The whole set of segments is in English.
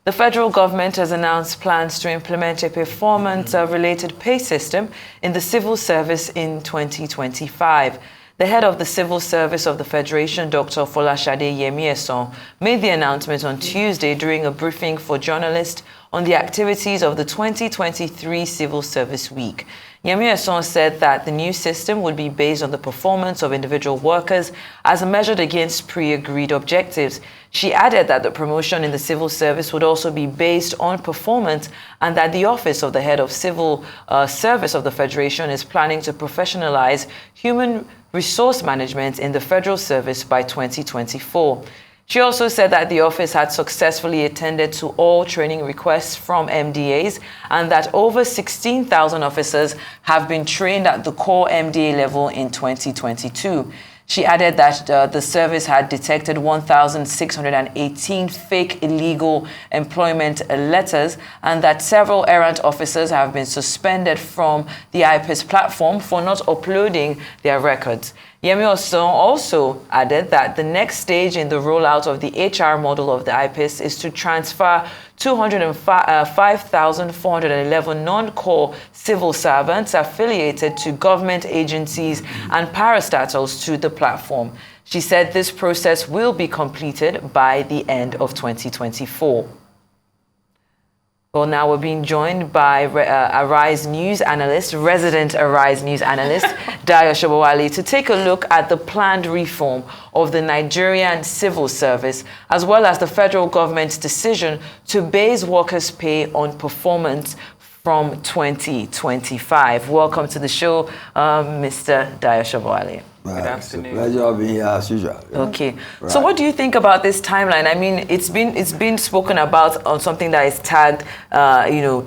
The federal government has announced plans to implement a performance-related pay system in the civil service in 2025. The head of the Civil Service of the Federation, Dr. Folashade Yemieson, made the announcement on Tuesday during a briefing for journalists on the activities of the 2023 Civil Service Week. Yemieson said that the new system would be based on the performance of individual workers as measured against pre-agreed objectives. She added that the promotion in the civil service would also be based on performance and that the Office of the Head of Civil Service of the Federation is planning to professionalize human resource management in the federal service by 2024. She also said that the office had successfully attended to all training requests from MDAs and that over 16,000 officers have been trained at the core MDA level in 2022. She added that the service had detected 1,618 fake illegal employment letters and that several errant officers have been suspended from the IPIS platform for not uploading their records. Yemieson also added that the next stage in the rollout of the HR model of the IPIS is to transfer 205,411 non-core civil servants affiliated to government agencies and parastatals to the platform. She said this process will be completed by the end of 2024. Well, now we're being joined by Arise News analyst, resident Arise News analyst, Dayo Sobowale, to take a look at the planned reform of the Nigerian civil service, as well as the federal government's decision to base workers' pay on performance from 2025. Welcome to the show, Mr. Dayo Sobowale. Good afternoon. It's a pleasure being here as usual. Okay. Right. So what do you think about this timeline? I mean, it's been spoken about on something that is tagged, the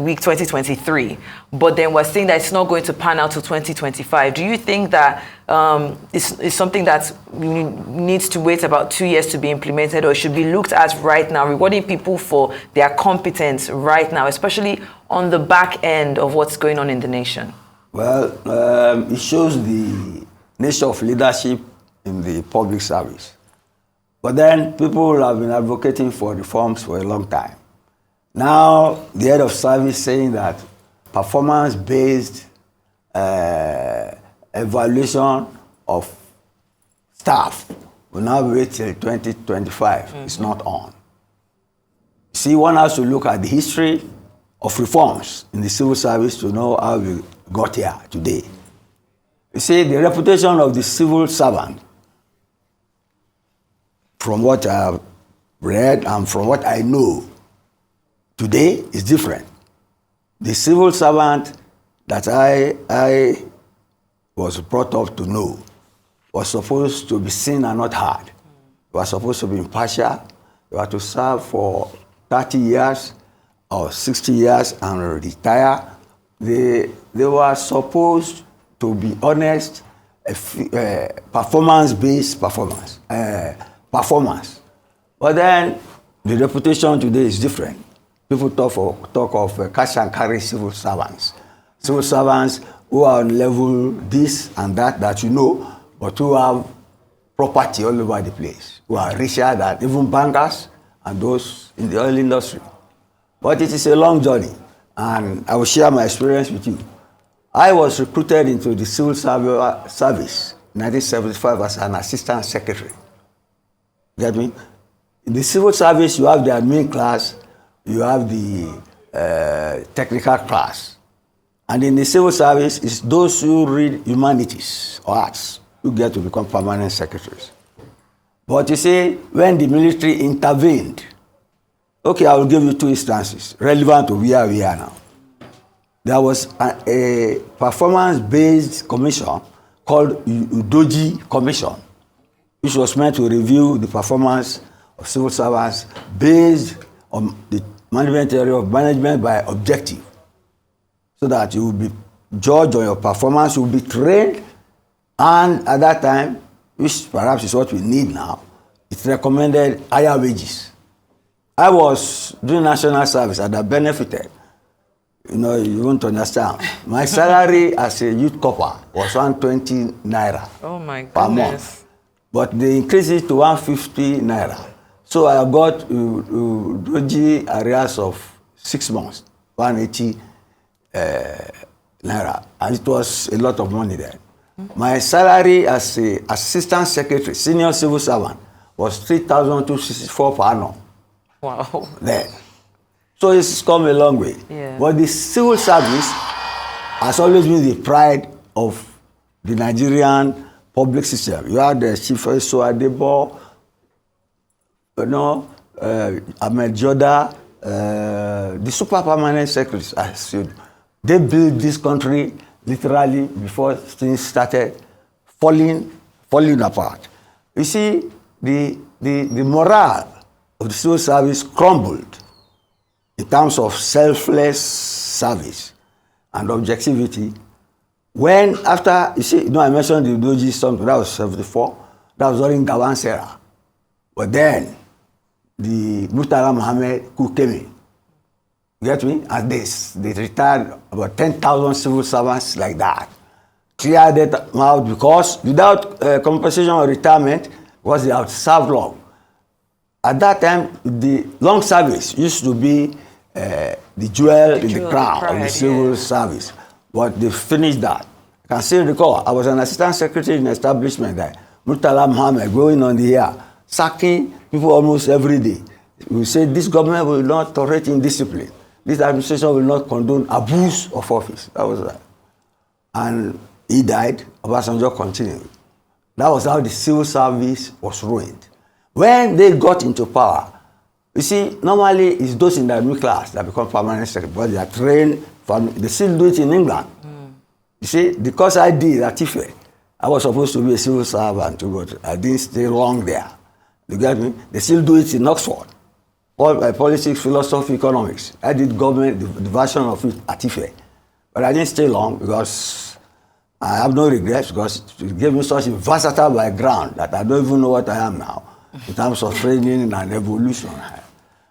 week 2023, but then we're saying that it's not going to pan out to 2025. Do you think that it's something that needs to wait about 2 years to be implemented, or should be looked at right now, rewarding people for their competence right now, especially on the back end of what's going on in the nation? Well, it shows the nature of leadership in the public service. But then people have been advocating for reforms for a long time. Now, the head of service saying that performance-based evaluation of staff will now wait till 2025. Mm-hmm. It's not on. See, one has to look at the history of reforms in the civil service to know how we got here today. You see, the reputation of the civil servant, from what I have read and from what I know today, is different. The civil servant that I was brought up to know was supposed to be seen and not heard. They were supposed to be impartial. They were to serve for 30 years or 60 years and retire. They were supposed to be honest, performance-based performance. But then the reputation today is different. People talk of cash and carry civil servants. Civil servants who are on level this and that you know, but who have property all over the place, who are richer than even bankers and those in the oil industry. But it is a long journey, and I will share my experience with you. I was recruited into the civil service in 1975 as an assistant secretary. Get me? In the civil service, you have the admin class, you have the technical class. And in the civil service, it's those who read humanities or arts who get to become permanent secretaries. But you see, when the military intervened, okay, I will give you 2 instances relevant to where we are now. There was a performance-based commission called Udoji Commission, which was meant to review the performance of civil servants based on the management area of management by objective, so that you will be judged on your performance, you will be trained, and at that time, which perhaps is what we need now, it recommended higher wages. I was doing national service and I benefited. You won't understand. My salary as a youth corper was 120 naira oh my per month. But they increased it to 150 naira. So I got Doji arrears of 6 months, 180 naira, and it was a lot of money then. My salary as a assistant secretary, senior civil servant, was 3,264 per annum. Wow. Then. So it's come a long way. Yeah. But the civil service has always been the pride of the Nigerian public system. You had the Chief Adebo, Ahmed Joda, the super permanent secretaries. They built this country literally before things started falling apart. You see, the morale of the civil service crumbled in terms of selfless service and objectivity. When after, you see, I mentioned the Doji something, that was 74, that was during Gawan's era. But then, the Murtala Mohammed coup came in. You get me? And they retired about 10,000 civil servants like that. Cleared it out because without compensation or retirement, because they have served long. At that time, the long service used to be the jewel in the crown of the civil service. But they finished that. I can still recall, I was an assistant secretary in an establishment there. Murtala Mohammed going on the air, sacking people almost every day. We said this government will not tolerate indiscipline. This administration will not condone abuse of office. That was that. And he died, Obasanjo continued. That was how the civil service was ruined. When they got into power, you see, normally it's those in the middle class that become permanent secretary, but they are trained, they still do it in England. You see, because I did at Ife, I was supposed to be a civil servant, but I didn't stay long there. You get me? They still do it in Oxford. Politics, philosophy, economics. I did government, the version of it at Ife. But I didn't stay long because I have no regrets because it gave me such a versatile background that I don't even know what I am now in terms of training and evolution.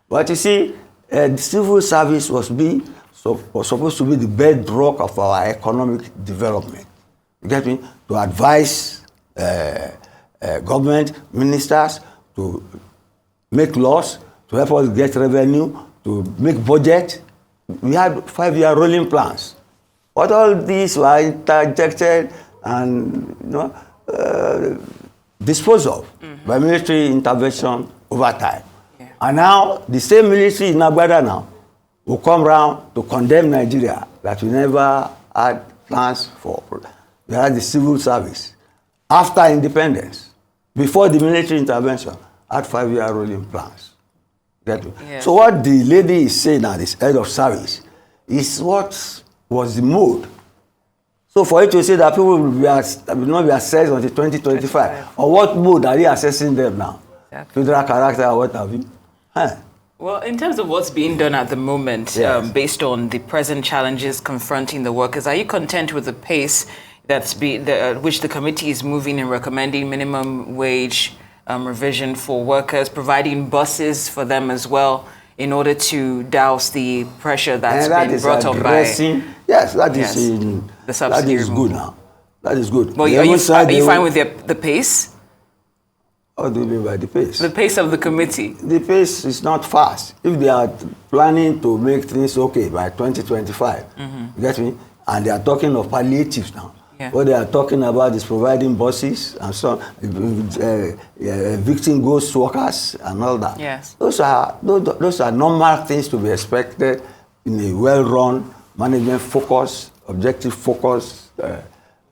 But you see, the civil service was supposed to be the bedrock of our economic development. You get me? To advise government ministers to make laws, to help us get revenue, to make budget. We had 5-year rolling plans. But all these were interjected and disposed of by military intervention over time. Yeah. And now, the same military in Agbada now will come around to condemn Nigeria that we never had plans for. We had the civil service. After independence, before the military intervention, had 5-year rolling plans. Yes. So what the lady is saying now, this head of service, is what was the mode. So for you to say that people will not be assessed until 2025, or what mode are they assessing them now? Exactly. Federal character or what have you? Well, in terms of what's being done at the moment, yes, based on the present challenges confronting the workers, are you content with the pace which the committee is moving in recommending minimum wage revision for workers, providing buses for them as well, in order to douse the pressure that's been brought up by... Yes, that is good now. That is good. Well, are you fine with the pace? What do you mean by the pace? The pace of the committee. The pace is not fast. If they are planning to make things okay by 2025, you get me? And they are talking of palliatives now. Yeah. What they are talking about is providing buses and so on, evicting ghost workers and all that. Yes. Those are normal things to be expected in a well-run, management-focused, objective-focused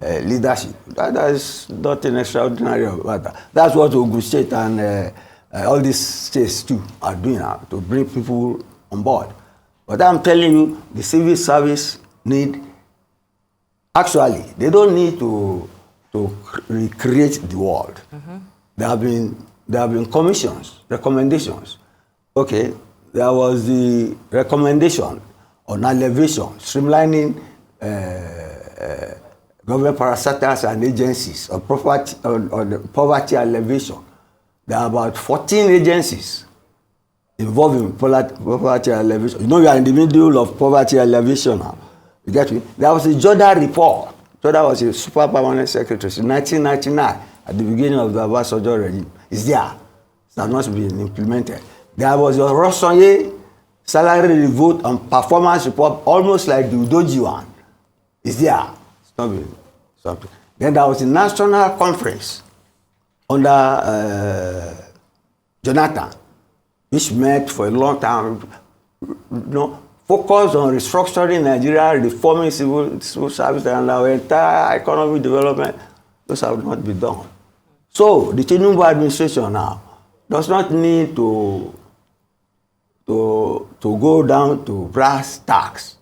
leadership. That is nothing extraordinary about that. That's what Ogun State and all these states too are doing now to bring people on board. But I'm telling you, the civil service need. Actually, they don't need to recreate the world. There have been commissions, recommendations. Okay, there was the recommendation on elevation, streamlining government parastatals and agencies on poverty elevation. There are about 14 agencies involved in poverty elevation. You know, we are in the middle of poverty elevation now. You get me? There was a Joda report. Joda was a super permanent secretary in 1999 at the beginning of the Obasanjo regime. It's there. has not been implemented. There was a Rossonye salary vote and performance report, almost like the Udoji one. It's there. It's not been something. Then there was a national conference under Jonathan, which met for a long time, focused on restructuring Nigeria, reforming civil service, and our entire economic development. Those have not been done. So the Tinubu administration now does not need to go down to brass tacks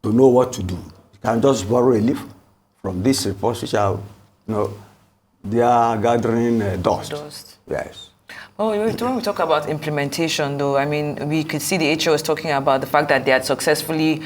to know what to do. You can just borrow a leaf from this report, which are, they are gathering dust. Yes. Oh, when we talk about implementation, though, I mean, we could see the HO was talking about the fact that they had successfully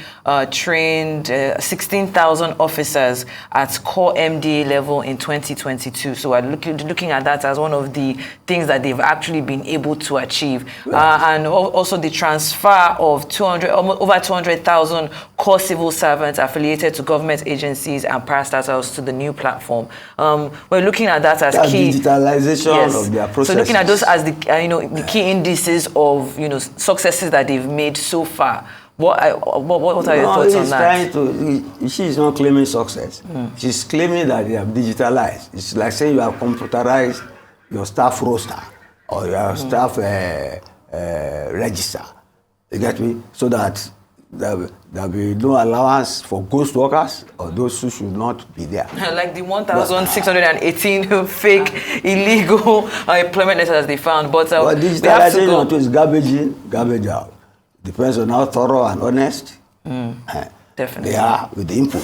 trained 16,000 officers at core MDA level in 2022. So we're looking at that as one of the things that they've actually been able to achieve. Yes. And also the transfer of over 200,000 core civil servants affiliated to government agencies and parastatals to the new platform. We're looking at that as key. Digitalization of their processes. So looking at those as the key indices of successes that they've made so far. What are your thoughts on that? She is not claiming success. She's claiming that they have digitalized. It's like saying you have computerized your staff roster or your staff register. You get me? So that there will be no allowance for ghost workers or those who should not be there. Like the 1,618 fake, illegal employment letters they found. But digitalization is garbage in, garbage out. Depends on how thorough and honest definitely they are with the input.